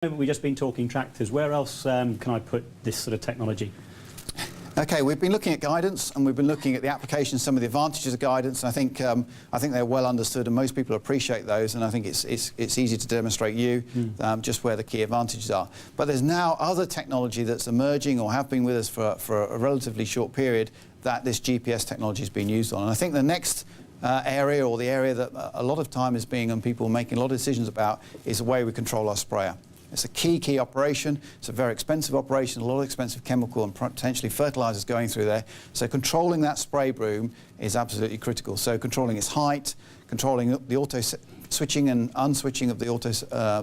We've just been talking tractors. Where else can I put this sort of technology? Okay, we've been looking at guidance and we've been looking at the applications, some of the advantages of guidance. I think they're well understood and most people appreciate those, and I think it's easy to demonstrate just where the key advantages are. But there's now other technology that's emerging or have been with us for a relatively short period that this GPS technology has been used on. And I think the next area, or the area that a lot of time is being and people are making a lot of decisions about, is the way we control our sprayer. It's a key operation. It's a very expensive operation, a lot of expensive chemical and potentially fertilizers going through there. So controlling that spray broom is absolutely critical. So controlling its height, controlling the auto switching and unswitching of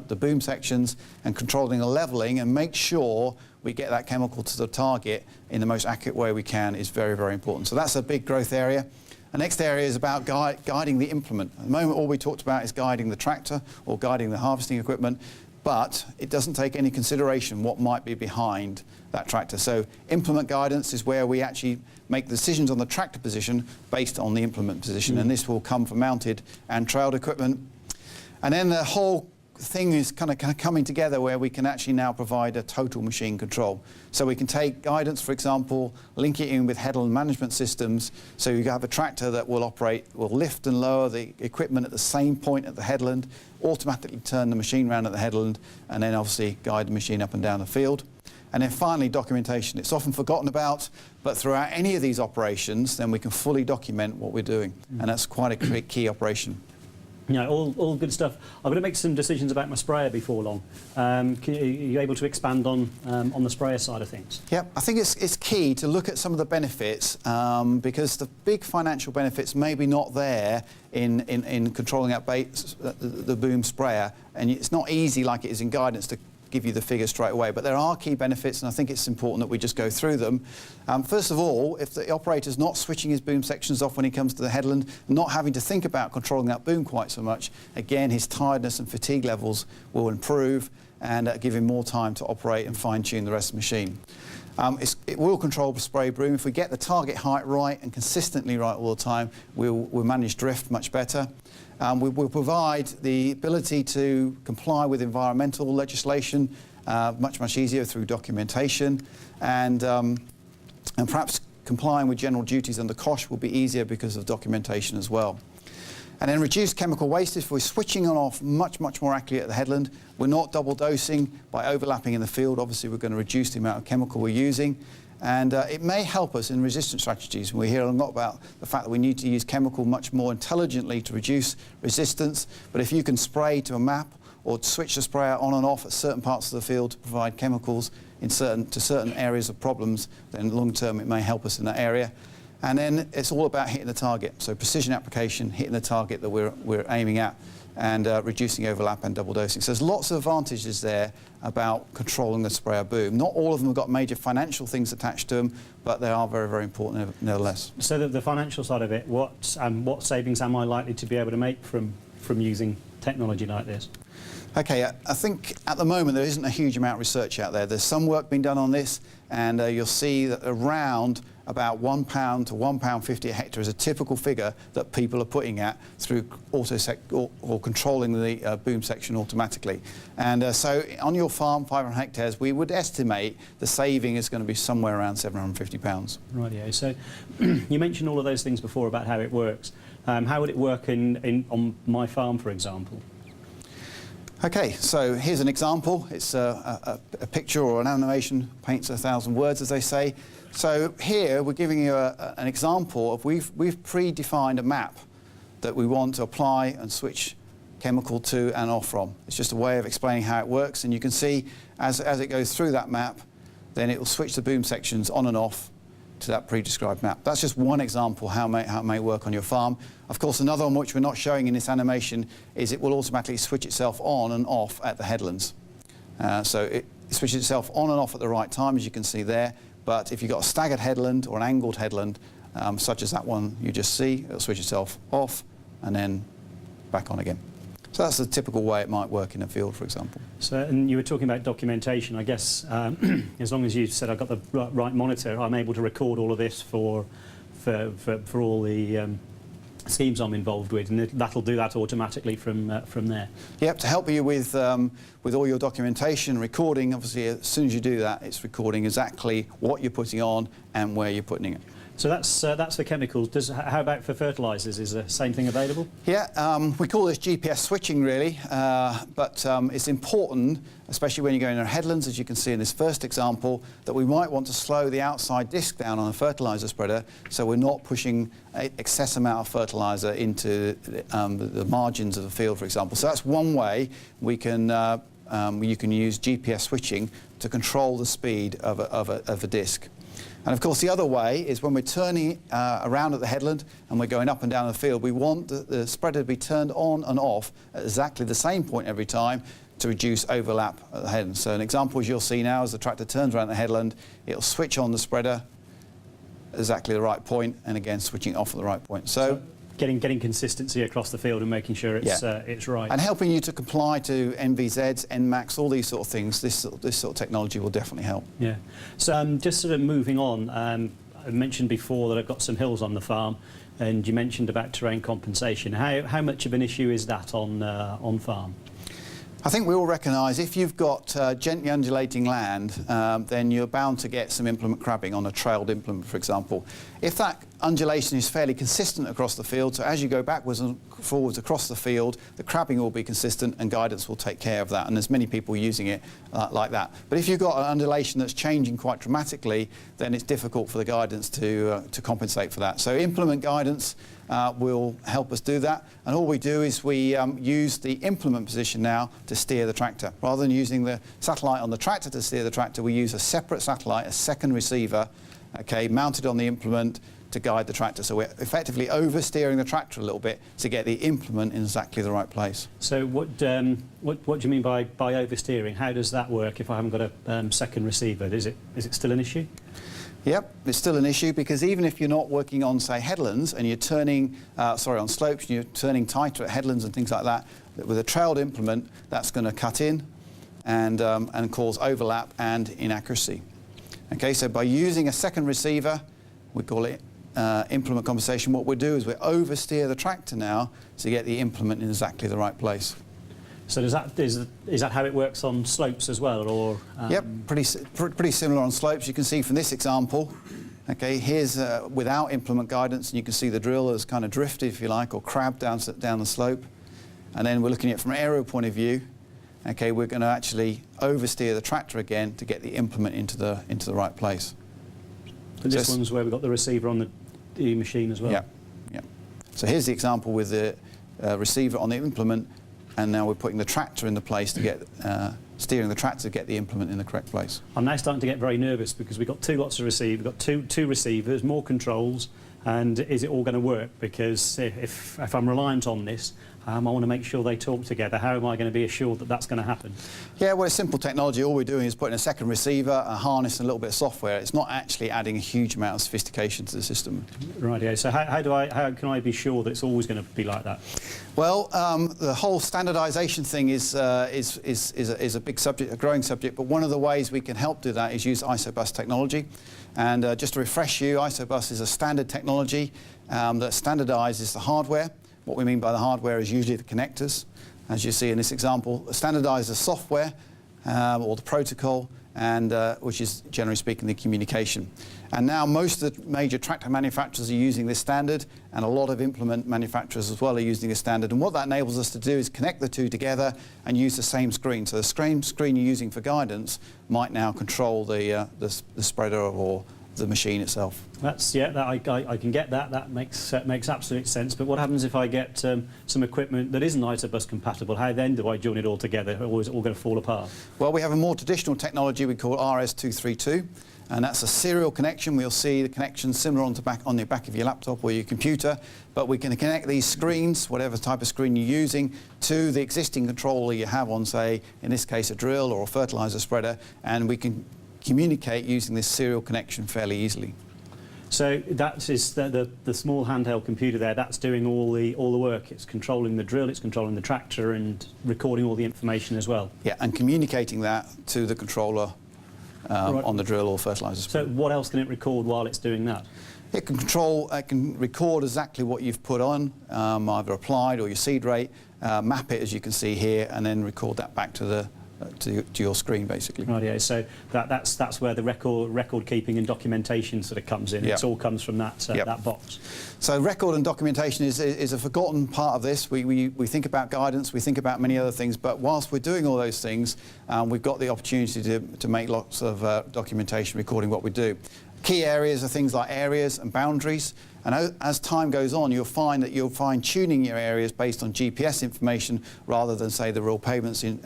the boom sections, and controlling the leveling, and make sure we get that chemical to the target in the most accurate way we can is very, very important. So that's a big growth area. The next area is about guiding the implement. At the moment, all we talked about is guiding the tractor or guiding the harvesting equipment, but it doesn't take any consideration what might be behind that tractor. So implement guidance is where we actually make decisions on the tractor position based on the implement position, and this will come for mounted and trailed equipment. And then the whole thing is kind of coming together where we can actually now provide a total machine control. So we can take guidance, for example, link it in with headland management systems, so you have a tractor that will lift and lower the equipment at the same point at the headland, automatically turn the machine around at the headland, and then obviously guide the machine up and down the field. And then finally, documentation. It's often forgotten about, but throughout any of these operations, then we can fully document what we're doing, and that's quite a key operation. Yeah, all good stuff. I'm going to make some decisions about my sprayer before long. Are you able to expand on the sprayer side of things? Yeah, I think it's key to look at some of the benefits, because the big financial benefits may be not there in controlling the boom sprayer, and it's not easy like it is in guidance to give you the figures straight away, but there are key benefits, and I think it's important that we just go through them. First of all, if the operator's not switching his boom sections off when he comes to the headland, not having to think about controlling that boom quite so much, again, his tiredness and fatigue levels will improve and give him more time to operate and fine-tune the rest of the machine. It will control the spray broom. If we get the target height right and consistently right all the time, we'll manage drift much better. We will provide the ability to comply with environmental legislation much easier through documentation, and perhaps complying with general duties under COSH will be easier because of documentation as well. And then reduce chemical wastage. If we're switching on off much more accurately at the headland, we're not double dosing by overlapping in the field. Obviously, we're going to reduce the amount of chemical we're using. And it may help us in resistance strategies. We hear a lot about the fact that we need to use chemical much more intelligently to reduce resistance. But if you can spray to a map or switch the sprayer on and off at certain parts of the field to provide chemicals to certain areas of problems, then long term it may help us in that area. And then it's all about hitting the target. So precision application, hitting the target that we're aiming at, and reducing overlap and double dosing. So there's lots of advantages there about controlling the sprayer boom. Not all of them have got major financial things attached to them, but they are very important nevertheless. So the financial side of it, what savings am I likely to be able to make from using technology like this? Okay, I think at the moment there isn't a huge amount of research out there. There's some work being done on this, and you'll see that around about £1 to £1.50 a hectare is a typical figure that people are putting at through or controlling the boom section automatically. And so on your farm, 500 hectares, we would estimate the saving is going to be somewhere around £750. Right, yeah. So you mentioned all of those things before about how it works. How would it work on my farm, for example? Okay, so here's an example. It's a picture or an animation paints 1,000 words, as they say. So here we're giving you an example of we've predefined a map that we want to apply and switch chemical to and off from. It's just a way of explaining how it works, and you can see as it goes through that map, then it will switch the boom sections on and off to that pre-described map. That's just one example how it may work on your farm. Of course, another one which we're not showing in this animation is it will automatically switch itself on and off at the headlands. So it switches itself on and off at the right time, as you can see there. But if you've got a staggered headland or an angled headland, such as that one you just see, it'll switch itself off and then back on again. So that's the typical way it might work in a field, for example. So, and you were talking about documentation. I guess as long as you said I've got the right monitor, I'm able to record all of this for all the schemes I'm involved with, and that'll do that automatically from there. Yep, to help you with all your documentation, recording, obviously as soon as you do that, it's recording exactly what you're putting on and where you're putting it. So that's for chemicals. How about for fertilisers? Is the same thing available? Yeah, we call this GPS switching really, but it's important, especially when you're going in headlands, as you can see in this first example, that we might want to slow the outside disc down on a fertiliser spreader so we're not pushing an excess amount of fertiliser into the margins of the field, for example. So that's one way we can you can use GPS switching to control the speed of a disc. And of course the other way is when we're turning around at the headland and we're going up and down the field, we want the spreader to be turned on and off at exactly the same point every time to reduce overlap at the headland. So an example, as you'll see now, as the tractor turns around the headland, it'll switch on the spreader at exactly the right point, and again switching off at the right point. So getting consistency across the field and making sure it's right. And helping you to comply to NVZs, NMAX, all these sort of things, this sort of technology will definitely help. Yeah. So just sort of moving on, I mentioned before that I've got some hills on the farm, and you mentioned about terrain compensation. How much of an issue is that on farm? I think we all recognise if you've got gently undulating land, then you're bound to get some implement crabbing on a trailed implement, for example. If that undulation is fairly consistent across the field, so as you go backwards and forwards across the field, the crabbing will be consistent and guidance will take care of that, and there's many people using it like that. But if you've got an undulation that's changing quite dramatically, then it's difficult for the guidance to compensate for that. So implement guidance will help us do that, and all we do is we use the implement position now to steer the tractor. Rather than using the satellite on the tractor to steer the tractor, we use a separate satellite, a second receiver, okay, mounted on the implement to guide the tractor. So we're effectively oversteering the tractor a little bit to get the implement in exactly the right place. So what do you mean by oversteering? How does that work if I haven't got a second receiver? Is it still an issue? Yep, it's still an issue, because even if you're not working on, say, headlands and you're turning, on slopes, and you're turning tighter at headlands and things like that, with a trailed implement, that's going to cut in and cause overlap and inaccuracy. Okay, so by using a second receiver, we call it implement compensation, what we do is we oversteer the tractor now to get the implement in exactly the right place. So is that how it works on slopes as well, or? Yep, pretty similar on slopes. You can see from this example. Okay, here's without implement guidance, and you can see the drill has kind of drifted, if you like, or crabbed down the slope. And then we're looking at it from an aerial point of view. Okay, we're going to actually oversteer the tractor again to get the implement into the right place. And this one's where we've got the receiver on the machine as well. Yeah, yeah. So here's the example with the receiver on the implement, and now we're putting the tractor in the place to get, steering the tractor to get the implement in the correct place. I'm now starting to get very nervous because we've got two lots of receivers, we've got two receivers, more controls, and is it all going to work? Because if I'm reliant on this, I want to make sure they talk together. How am I going to be assured that that's going to happen? Yeah, well, it's simple technology. All we're doing is putting a second receiver, a harness, and a little bit of software. It's not actually adding a huge amount of sophistication to the system. Right, yeah. So how can I be sure that it's always going to be like that? Well, the whole standardisation thing is a big subject, a growing subject, but one of the ways we can help do that is use ISOBUS technology. And just to refresh you, ISOBUS is a standard technology that standardises the hardware. What we mean by the hardware is usually the connectors, as you see in this example. Standardises the software or the protocol, and which is generally speaking the communication. And now most of the major tractor manufacturers are using this standard, and a lot of implement manufacturers as well are using this standard. And what that enables us to do is connect the two together and use the same screen. So the same screen you're using for guidance might now control the spreader or the machine itself. That's I can get that. That makes absolute sense. But what happens if I get some equipment that isn't ISOBUS compatible? How then do I join it all together, or is it all going to fall apart? Well, we have a more traditional technology we call RS232, and that's a serial connection. We'll see the connection similar on the back of your laptop or your computer, but we can connect these screens, whatever type of screen you're using, to the existing controller you have on, say, in this case, a drill or a fertilizer spreader, and we can communicate using this serial connection fairly easily. So that is the small handheld computer there. That's doing all the work. It's controlling the drill, it's controlling the tractor, and recording all the information as well. Yeah, and communicating that to the controller right. on the drill or fertilizer spreader. So what else can it record while it's doing that? It can record exactly what you've put on, either applied or your seed rate, map it as you can see here, and then record that back to your screen basically. Right, yeah. So that's where the record keeping and documentation sort of comes in. Yep. It all comes from that that box. So record and documentation is a forgotten part of this. We think about guidance, we think about many other things, but whilst we're doing all those things, we've got the opportunity to make lots of documentation recording what we do. Key areas are things like areas and boundaries, and as time goes on you'll find that you'll find tuning your areas based on GPS information rather than say the real pavements in,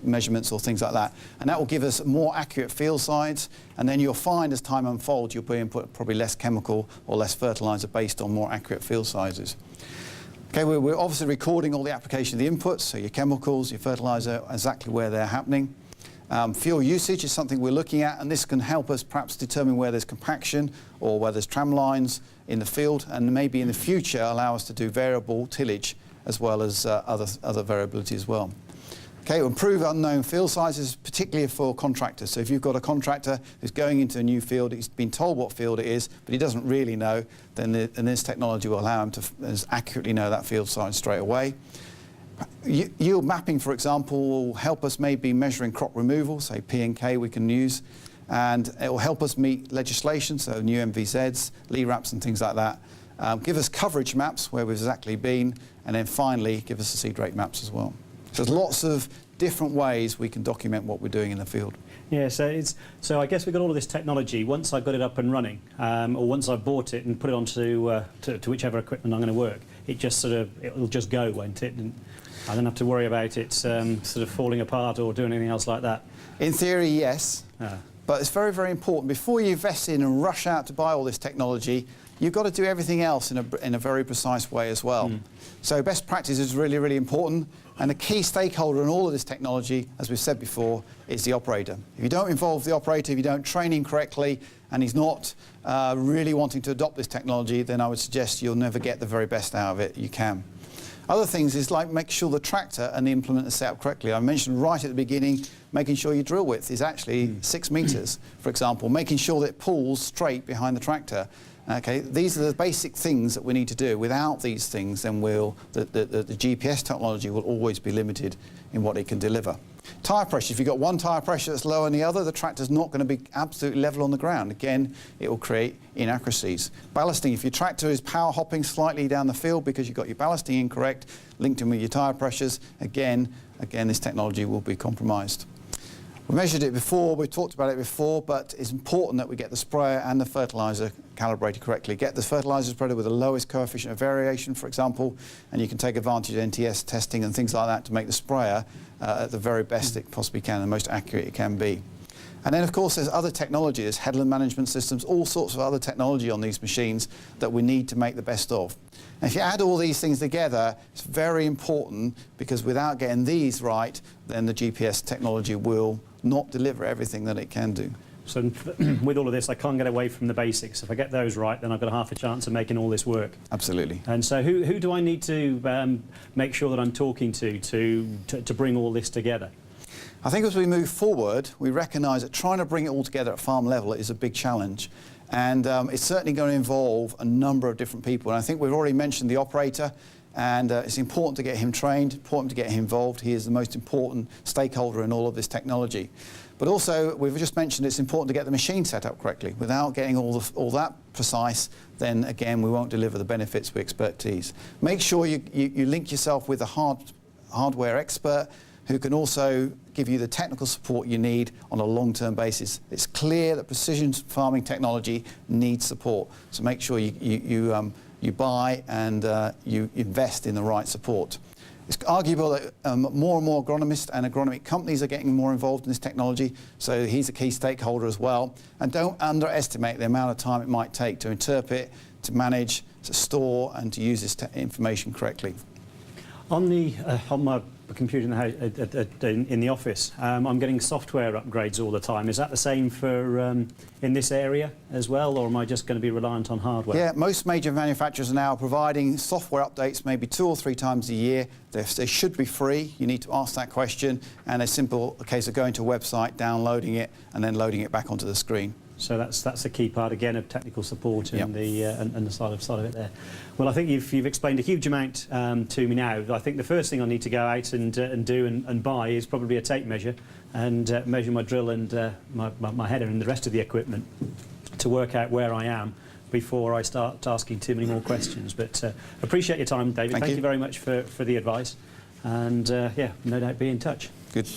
measurements or things like that, and that will give us more accurate field size, and then you'll find as time unfolds you'll be input probably less chemical or less fertiliser based on more accurate field sizes. Okay, we're obviously recording all the application of the inputs, so your chemicals, your fertiliser, exactly where they're happening. Fuel usage is something we're looking at, and this can help us perhaps determine where there's compaction or where there's tram lines in the field, and maybe in the future allow us to do variable tillage as well as other variability as well. Okay, improve unknown field sizes, particularly for contractors. So if you've got a contractor who's going into a new field, he's been told what field it is, but he doesn't really know, then this technology will allow him to accurately know that field size straight away. Yield mapping, for example, will help us maybe measuring crop removal, say P and K we can use, and it will help us meet legislation, so new MVZs, LERAPs and things like that. Give us coverage maps where we've exactly been, and then finally give us the seed rate maps as well. So there's lots of different ways we can document what we're doing in the field. Yeah, so I guess we've got all of this technology. Once I've got it up and running, or once I've bought it and put it onto to whichever equipment I'm going to work, it'll just go, won't it? And I don't have to worry about it sort of falling apart or doing anything else like that. In theory, yes. But it's very, very important. Before you invest in and rush out to buy all this technology, you've got to do everything else in a very precise way as well. So best practice is really, really important. And the key stakeholder in all of this technology, as we've said before, is the operator. If you don't involve the operator, if you don't train him correctly, and he's not really wanting to adopt this technology, then I would suggest you'll never get the very best out of it you can. Other things is like make sure the tractor and the implement are set up correctly. I mentioned right at the beginning, making sure your drill width is actually 6 metres, for example, making sure that it pulls straight behind the tractor. Okay, these are the basic things that we need to do. Without these things, then the GPS technology will always be limited in what it can deliver. Tyre pressure, if you've got one tyre pressure that's lower than the other, the tractor's not going to be absolutely level on the ground. Again, it will create inaccuracies. Ballasting, if your tractor is power hopping slightly down the field because you've got your ballasting incorrect, linked in with your tyre pressures, again, this technology will be compromised. We measured it before, we talked about it before, but it's important that we get the sprayer and the fertiliser calibrated correctly. Get the fertiliser spreader with the lowest coefficient of variation, for example, and you can take advantage of NTS testing and things like that to make the sprayer at the very best it possibly can, the most accurate it can be. And then, of course, there's other technology. There's headland management systems, all sorts of other technology on these machines that we need to make the best of. And if you add all these things together, it's very important, because without getting these right, then the GPS technology will not deliver everything that it can do. So with all of this, I can't get away from the basics. If I get those right, then I've got half a chance of making all this work. Absolutely. And so who do I need to make sure that I'm talking to bring all this together? I think as we move forward, we recognise that trying to bring it all together at farm level is a big challenge. And it's certainly going to involve a number of different people. And I think we've already mentioned the operator, and it's important to get him trained, important to get him involved. He is the most important stakeholder in all of this technology. But also, we've just mentioned it's important to get the machine set up correctly. Without getting all that precise, then again, we won't deliver the benefits we expertise. Make sure you link yourself with a hardware expert who can also give you the technical support you need on a long-term basis. It's clear that precision farming technology needs support, so make sure you buy and you invest in the right support. It's arguable that more and more agronomists and agronomic companies are getting more involved in this technology, so he's a key stakeholder as well. And don't underestimate the amount of time it might take to interpret, to manage, to store and to use this information correctly. On my computer in the house, in the office, I'm getting software upgrades all the time. Is that the same for in this area as well, or am I just going to be reliant on hardware? Yeah, most major manufacturers are now providing software updates maybe 2 or 3 times a year. They should be free. You need to ask that question, and a simple case of going to a website, downloading it, and then loading it back onto the screen. So that's the key part again of technical support and Yep. and the side of it there. Well, I think you've explained a huge amount to me now. I think the first thing I need to go out and do and buy is probably a tape measure and measure my drill and my header and the rest of the equipment to work out where I am before I start asking too many more questions. But appreciate your time, David. Thank you very much for the advice. And yeah, no doubt be in touch. Good.